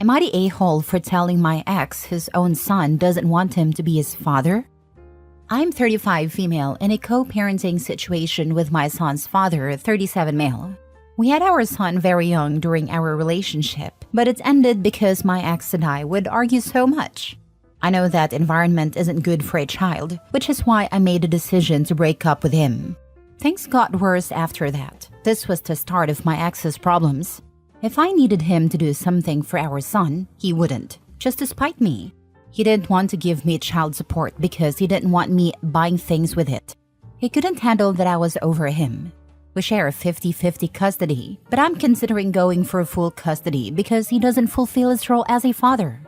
Am I the a-hole for telling my ex his own son doesn't want him to be his father? I'm 35 female in a co-parenting situation with my son's father, 37 male. We had our son very young during our relationship, but it ended because my ex and I would argue so much. I know that environment isn't good for a child, which is why I made a decision to break up with him. Things got worse after that. This was the start of my ex's problems. If I needed him to do something for our son, he wouldn't, just to spite me. He didn't want to give me child support because he didn't want me buying things with it. He couldn't handle that I was over him. We share 50-50 custody, but I'm considering going for full custody because he doesn't fulfill his role as a father.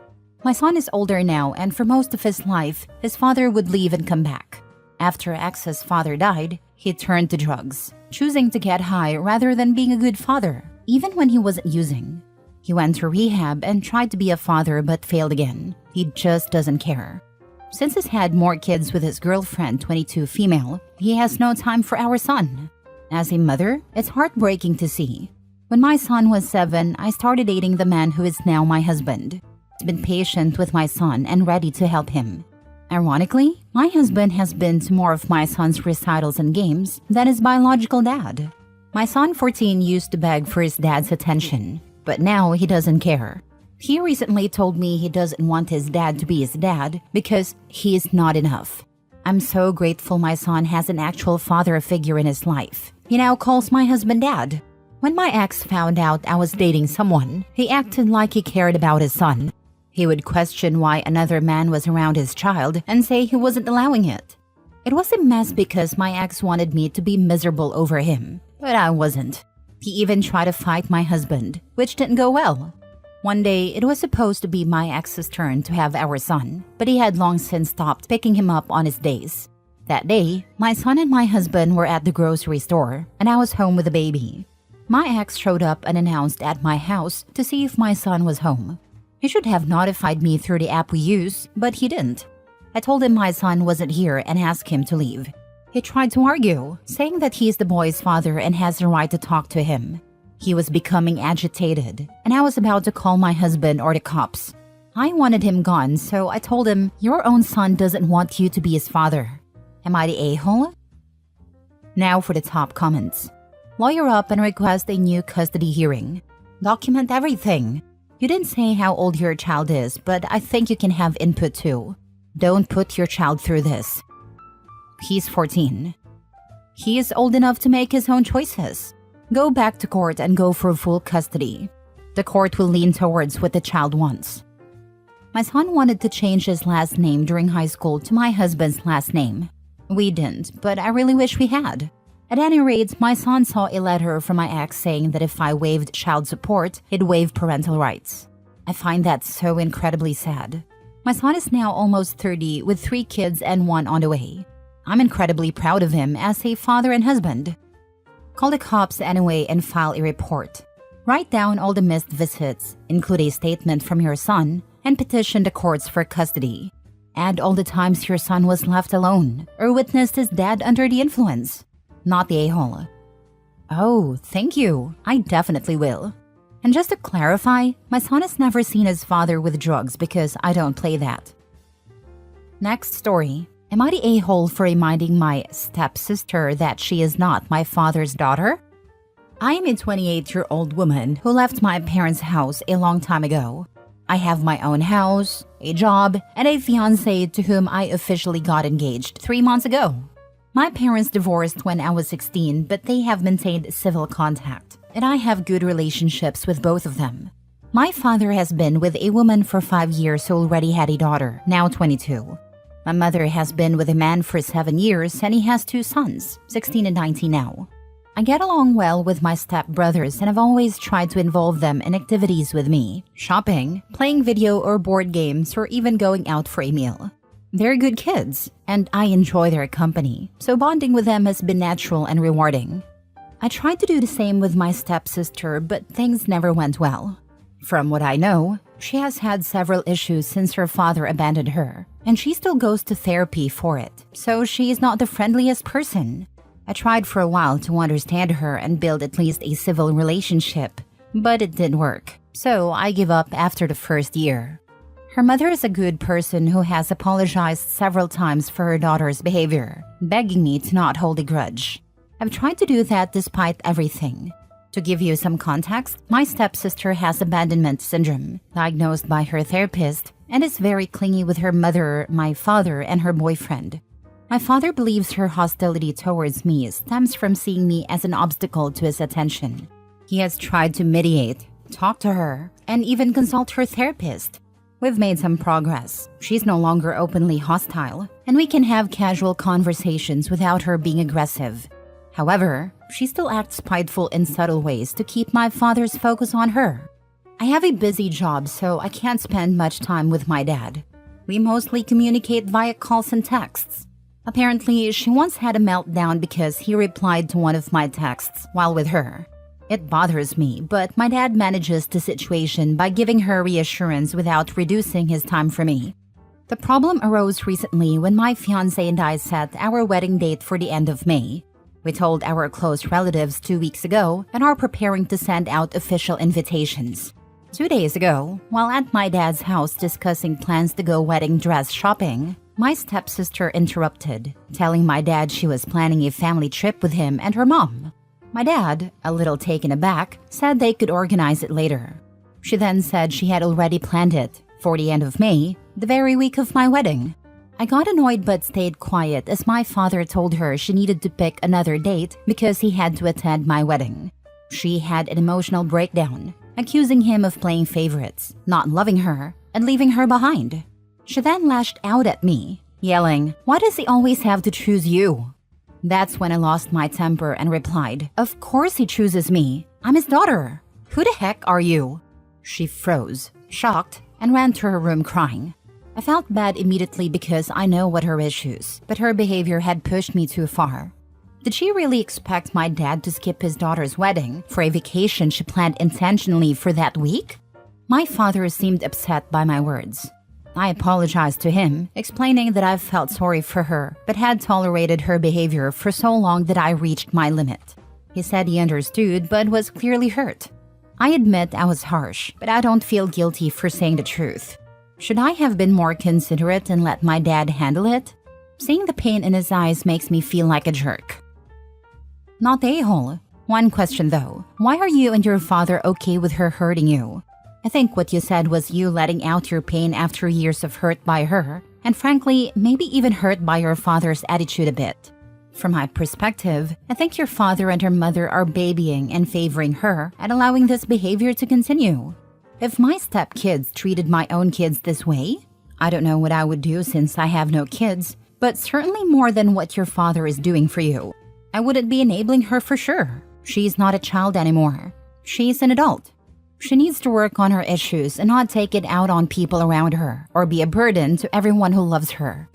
My son is older now, and for most of his life, his father would leave and come back. After ex's father died, he turned to drugs, choosing to get high rather than being a good father. Even when he wasn't using, he went to rehab and tried to be a father but failed again. He just doesn't care. Since he's had more kids with his girlfriend, 22 female, he has no time for our son. As a mother, it's heartbreaking to see. When my son was 7, I started dating the man who is now my husband. He's been patient with my son and ready to help him. Ironically, my husband has been to more of my son's recitals and games than his biological dad. My son 14 used to beg for his dad's attention, but now he doesn't care. He recently told me he doesn't want his dad to be his dad because he is not enough. I'm so grateful my son has an actual father figure in his life. He now calls my husband dad. When my ex found out I was dating someone, he acted like he cared about his son. He would question why another man was around his child and say he wasn't allowing it. It was a mess because my ex wanted me to be miserable over him. But I wasn't. He even tried to fight my husband, which didn't go well. One day, it was supposed to be my ex's turn to have our son, but he had long since stopped picking him up on his days. That day, my son and my husband were at the grocery store, and I was home with the baby. My ex showed up unannounced at my house to see if my son was home. He should have notified me through the app we use, but he didn't. I told him my son wasn't here and asked him to leave. He tried to argue, saying that he is the boy's father and has the right to talk to him. He was becoming agitated, and I was about to call my husband or the cops. I wanted him gone, so I told him, "Your own son doesn't want you to be his father." Am I the a-hole? Now for the top comments. Lawyer up and request a new custody hearing. Document everything. You didn't say how old your child is, but I think you can have input too. Don't put your child through this. He's 14. He is old enough to make his own choices. Go back to court and go for full custody. The court will lean towards what the child wants. My son wanted to change his last name during high school to my husband's last name. We didn't, but I really wish we had. At any rate, my son saw a letter from my ex saying that if I waived child support, he'd waive parental rights. I find that so incredibly sad. My son is now almost 30 with 3 kids and 1 on the way. I'm incredibly proud of him as a father and husband. Call the cops anyway and file a report. Write down all the missed visits, include a statement from your son, and petition the courts for custody. Add all the times your son was left alone or witnessed his dad under the influence. Not the a-hole. Oh, thank you. I definitely will. And just to clarify, my son has never seen his father with drugs because I don't play that. Next story. Am I the a-hole for reminding my stepsister that she is not my father's daughter? I am a 28-year-old woman who left my parents' house a long time ago. I have my own house, a job, and a fiancé to whom I officially got engaged 3 months ago. My parents divorced when I was 16, but they have maintained civil contact, and I have good relationships with both of them. My father has been with a woman for 5 years who already had a daughter, now 22. My mother has been with a man for 7 years and he has 2 sons, 16 and 19 now. I get along well with my stepbrothers and I've always tried to involve them in activities with me, shopping, playing video or board games, or even going out for a meal. They're good kids, and I enjoy their company, so bonding with them has been natural and rewarding. I tried to do the same with my stepsister, but things never went well. From what I know, she has had several issues since her father abandoned her, and she still goes to therapy for it, so she is not the friendliest person. I tried for a while to understand her and build at least a civil relationship, but it didn't work. So I give up after the first year. Her mother is a good person who has apologized several times for her daughter's behavior, begging me to not hold a grudge. I've tried to do that despite everything. To give you some context, my stepsister has abandonment syndrome, diagnosed by her therapist, and is very clingy with her mother, my father, and her boyfriend. My father believes her hostility towards me stems from seeing me as an obstacle to his attention. He has tried to mediate, talk to her, and even consult her therapist. We've made some progress. She's no longer openly hostile, and we can have casual conversations without her being aggressive. However, she still acts spiteful in subtle ways to keep my father's focus on her. I have a busy job, so I can't spend much time with my dad. We mostly communicate via calls and texts. Apparently, she once had a meltdown because he replied to one of my texts while with her. It bothers me, but my dad manages the situation by giving her reassurance without reducing his time for me. The problem arose recently when my fiancé and I set our wedding date for the end of May. We told our close relatives 2 weeks ago and are preparing to send out official invitations. 2 days ago, while at my dad's house discussing plans to go wedding dress shopping, my stepsister interrupted, telling my dad she was planning a family trip with him and her mom. My dad, a little taken aback, said they could organize it later. She then said she had already planned it for the end of May, the very week of my wedding. I got annoyed but stayed quiet as my father told her she needed to pick another date because he had to attend my wedding. She had an emotional breakdown, accusing him of playing favorites, not loving her, and leaving her behind. She then lashed out at me, yelling, "Why does he always have to choose you?" That's when I lost my temper and replied, "Of course he chooses me. I'm his daughter. Who the heck are you?" She froze, shocked, and ran to her room crying. I felt bad immediately because I know what her issues, but her behavior had pushed me too far. Did she really expect my dad to skip his daughter's wedding for a vacation she planned intentionally for that week? My father seemed upset by my words. I apologized to him, explaining that I felt sorry for her, but had tolerated her behavior for so long that I reached my limit. He said he understood, but was clearly hurt. I admit I was harsh, but I don't feel guilty for saying the truth. Should I have been more considerate and let my dad handle it? Seeing the pain in his eyes makes me feel like a jerk. Not the a-hole. One question though, why are you and your father okay with her hurting you? I think what you said was you letting out your pain after years of hurt by her, and frankly, maybe even hurt by your father's attitude a bit. From my perspective, I think your father and her mother are babying and favoring her and allowing this behavior to continue. If my stepkids treated my own kids this way, I don't know what I would do since I have no kids, but certainly more than what your father is doing for you. I wouldn't be enabling her for sure. She's not a child anymore. She's an adult. She needs to work on her issues and not take it out on people around her or be a burden to everyone who loves her.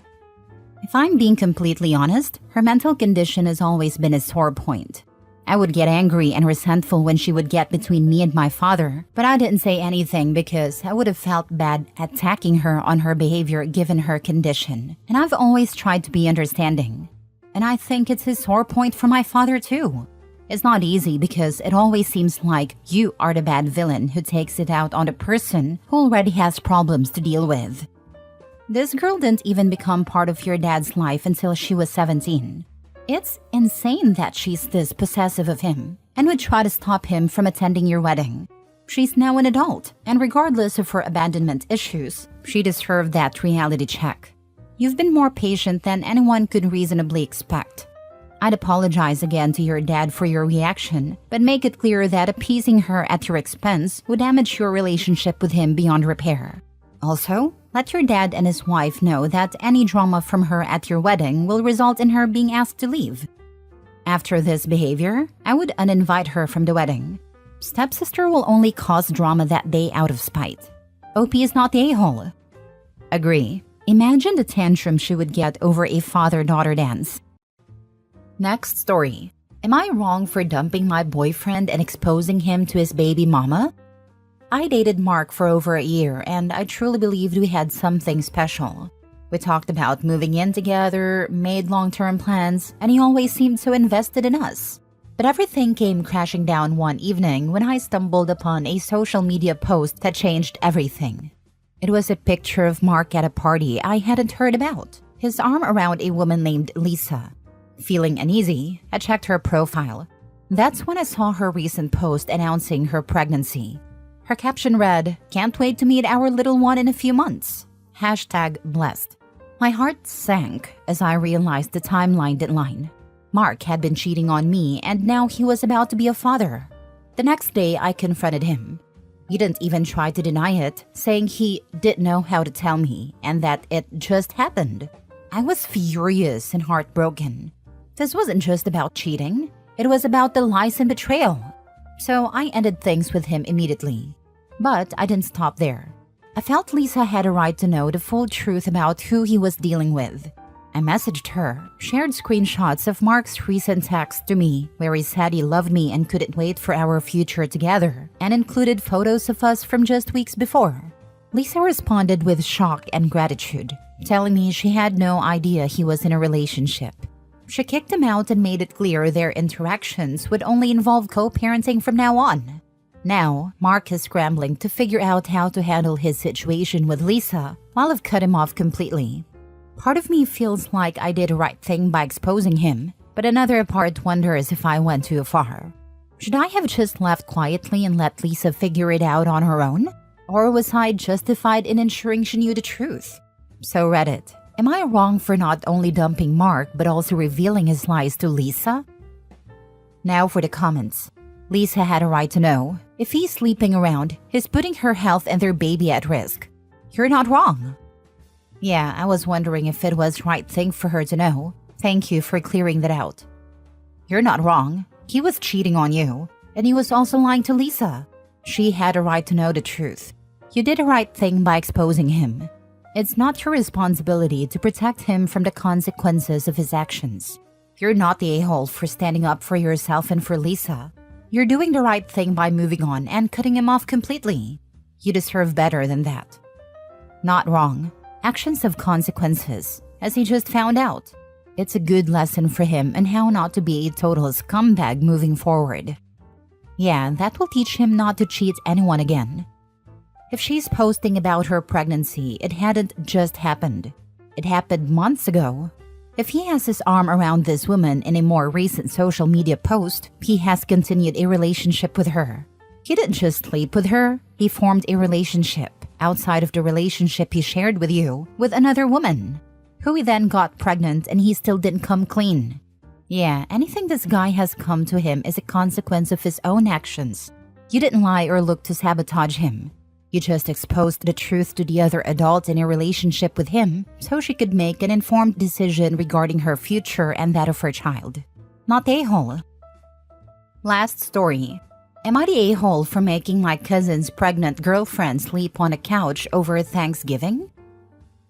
If I'm being completely honest, her mental condition has always been a sore point. I would get angry and resentful when she would get between me and my father, but I didn't say anything because I would have felt bad attacking her on her behavior given her condition, and I've always tried to be understanding. And I think it's a sore point for my father too. It's not easy because it always seems like you are the bad villain who takes it out on the person who already has problems to deal with. This girl didn't even become part of your dad's life until she was 17. It's insane that she's this possessive of him and would try to stop him from attending your wedding. She's now an adult, and regardless of her abandonment issues, she deserved that reality check. You've been more patient than anyone could reasonably expect. I'd apologize again to your dad for your reaction, but make it clear that appeasing her at your expense would damage your relationship with him beyond repair. Also, let your dad and his wife know that any drama from her at your wedding will result in her being asked to leave. After this behavior, I would uninvite her from the wedding. Stepsister will only cause drama that day out of spite. OP is not the a-hole. Agree. Imagine the tantrum she would get over a father-daughter dance. Next story. Am I wrong for dumping my boyfriend and exposing him to his baby mama? I dated Mark for over a year and I truly believed we had something special. We talked about moving in together, made long-term plans, and he always seemed so invested in us. But everything came crashing down one evening when I stumbled upon a social media post that changed everything. It was a picture of Mark at a party I hadn't heard about, his arm around a woman named Lisa. Feeling uneasy, I checked her profile. That's when I saw her recent post announcing her pregnancy. Her caption read, "Can't wait to meet our little one in a few months. #blessed." My heart sank as I realized the timeline deadline. Mark had been cheating on me and now he was about to be a father. The next day, I confronted him. He didn't even try to deny it, saying he didn't know how to tell me and that it just happened. I was furious and heartbroken. This wasn't just about cheating. It was about the lies and betrayal. So I ended things with him immediately. But I didn't stop there. I felt Lisa had a right to know the full truth about who he was dealing with. I messaged her, shared screenshots of Mark's recent text to me where he said he loved me and couldn't wait for our future together, and included photos of us from just weeks before. Lisa responded with shock and gratitude, telling me she had no idea he was in a relationship. She kicked him out and made it clear their interactions would only involve co-parenting from now on. Now, Mark is scrambling to figure out how to handle his situation with Lisa while I've cut him off completely. Part of me feels like I did the right thing by exposing him, but another part wonders if I went too far. Should I have just left quietly and let Lisa figure it out on her own? Or was I justified in ensuring she knew the truth? So Reddit, am I wrong for not only dumping Mark but also revealing his lies to Lisa? Now for the comments. Lisa had a right to know. If he's sleeping around, he's putting her health and their baby at risk. You're not wrong. Yeah, I was wondering if it was the right thing for her to know. Thank you for clearing that out. You're not wrong. He was cheating on you, and he was also lying to Lisa. She had a right to know the truth. You did the right thing by exposing him. It's not your responsibility to protect him from the consequences of his actions. You're not the a-hole for standing up for yourself and for Lisa. You're doing the right thing by moving on and cutting him off completely. You deserve better than that. Not wrong. Actions have consequences, as he just found out. It's a good lesson for him on how not to be a total scumbag moving forward. Yeah, that will teach him not to cheat anyone again. If she's posting about her pregnancy, it hadn't just happened. It happened months ago. If he has his arm around this woman in a more recent social media post, he has continued a relationship with her. He didn't just sleep with her, he formed a relationship outside of the relationship he shared with you with another woman, who he then got pregnant and he still didn't come clean. Yeah, anything this guy has come to him is a consequence of his own actions. You didn't lie or look to sabotage him. You just exposed the truth to the other adult in a relationship with him so she could make an informed decision regarding her future and that of her child. Not a-hole. Last story. Am I the a-hole for making my cousin's pregnant girlfriend sleep on a couch over Thanksgiving?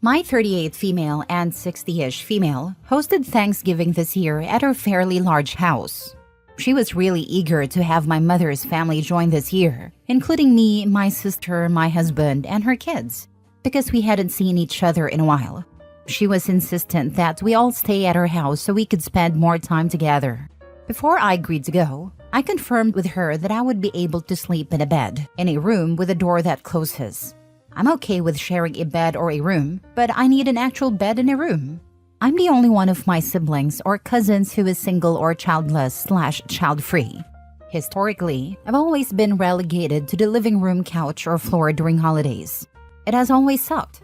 My 38 female and 60-ish female hosted Thanksgiving this year at her fairly large house. She was really eager to have my mother's family join this year, including me, my sister, my husband, and her kids, because we hadn't seen each other in a while. She was insistent that we all stay at her house so we could spend more time together. Before I agreed to go, I confirmed with her that I would be able to sleep in a bed, in a room with a door that closes. I'm okay with sharing a bed or a room, but I need an actual bed in a room. I'm the only one of my siblings or cousins who is single or childless/child-free. Historically, I've always been relegated to the living room couch or floor during holidays. It has always sucked.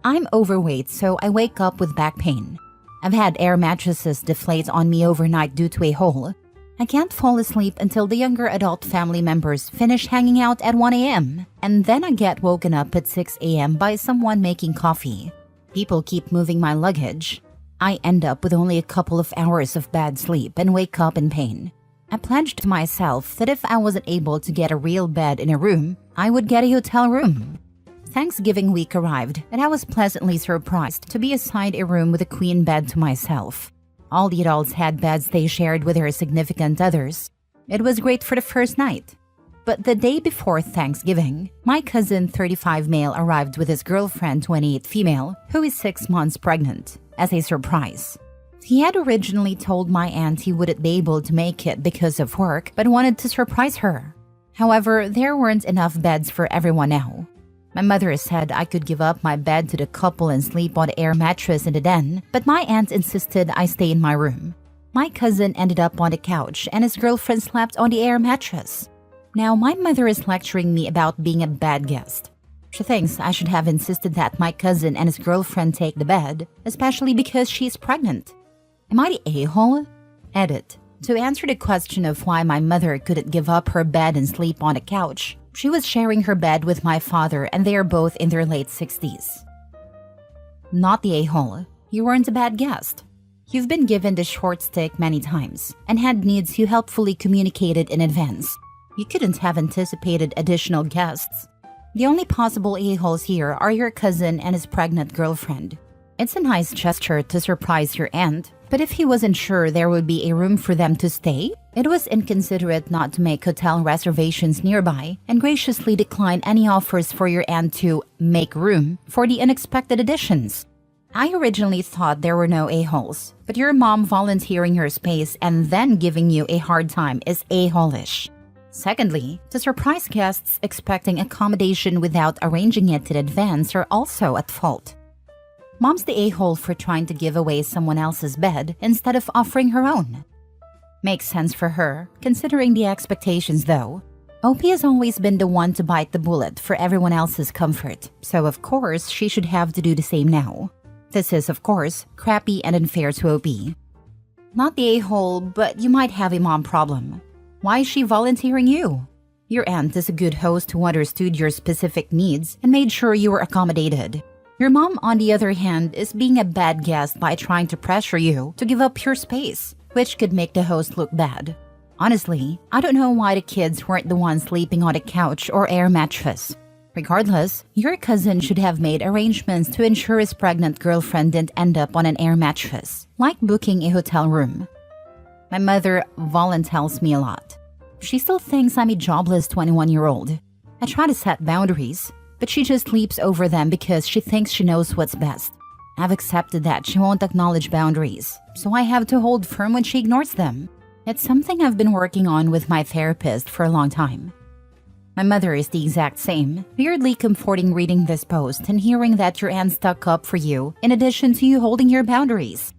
I'm overweight, so I wake up with back pain. I've had air mattresses deflate on me overnight due to a hole. I can't fall asleep until the younger adult family members finish hanging out at 1 a.m. And then I get woken up at 6 a.m. by someone making coffee. People keep moving my luggage. I end up with only a couple of hours of bad sleep and wake up in pain. I pledged to myself that if I wasn't able to get a real bed in a room, I would get a hotel room. Thanksgiving week arrived, and I was pleasantly surprised to be assigned a room with a queen bed to myself. All the adults had beds they shared with their significant others. It was great for the first night. But the day before Thanksgiving, my cousin 35 male arrived with his girlfriend 28 female, who is 6 months pregnant, as a surprise. He had originally told my aunt he wouldn't be able to make it because of work, but wanted to surprise her. However, there weren't enough beds for everyone now. My mother said I could give up my bed to the couple and sleep on the air mattress in the den, but my aunt insisted I stay in my room. My cousin ended up on the couch and his girlfriend slept on the air mattress. Now my mother is lecturing me about being a bad guest. She thinks I should have insisted that my cousin and his girlfriend take the bed, especially because she's pregnant. Am I the a-hole? Edit. To answer the question of why my mother couldn't give up her bed and sleep on the couch, she was sharing her bed with my father and they are both in their late 60s. Not the a-hole. You weren't a bad guest. You've been given the short stick many times and had needs you helpfully communicated in advance. You couldn't have anticipated additional guests. The only possible a-holes here are your cousin and his pregnant girlfriend. It's a nice gesture to surprise your aunt, but if he wasn't sure there would be a room for them to stay, it was inconsiderate not to make hotel reservations nearby and graciously decline any offers for your aunt to make room for the unexpected additions. I originally thought there were no a-holes, but your mom volunteering her space and then giving you a hard time is a-hole-ish. Secondly, to surprise guests expecting accommodation without arranging it in advance are also at fault. Mom's the a-hole for trying to give away someone else's bed instead of offering her own. Makes sense for her, considering the expectations though. OP has always been the one to bite the bullet for everyone else's comfort, so of course she should have to do the same now. This is, of course, crappy and unfair to OP. Not the a-hole, but you might have a mom problem. Why is she volunteering you? Your aunt is a good host who understood your specific needs and made sure you were accommodated. Your mom, on the other hand, is being a bad guest by trying to pressure you to give up your space, which could make the host look bad. Honestly, I don't know why the kids weren't the ones sleeping on a couch or air mattress. Regardless, your cousin should have made arrangements to ensure his pregnant girlfriend didn't end up on an air mattress, like booking a hotel room. My mother voluntells me a lot. She still thinks I'm a jobless 21-year-old. I try to set boundaries, but she just leaps over them because she thinks she knows what's best. I've accepted that she won't acknowledge boundaries, so I have to hold firm when she ignores them. It's something I've been working on with my therapist for a long time. My mother is the exact same, weirdly comforting reading this post and hearing that your aunt stuck up for you in addition to you holding your boundaries.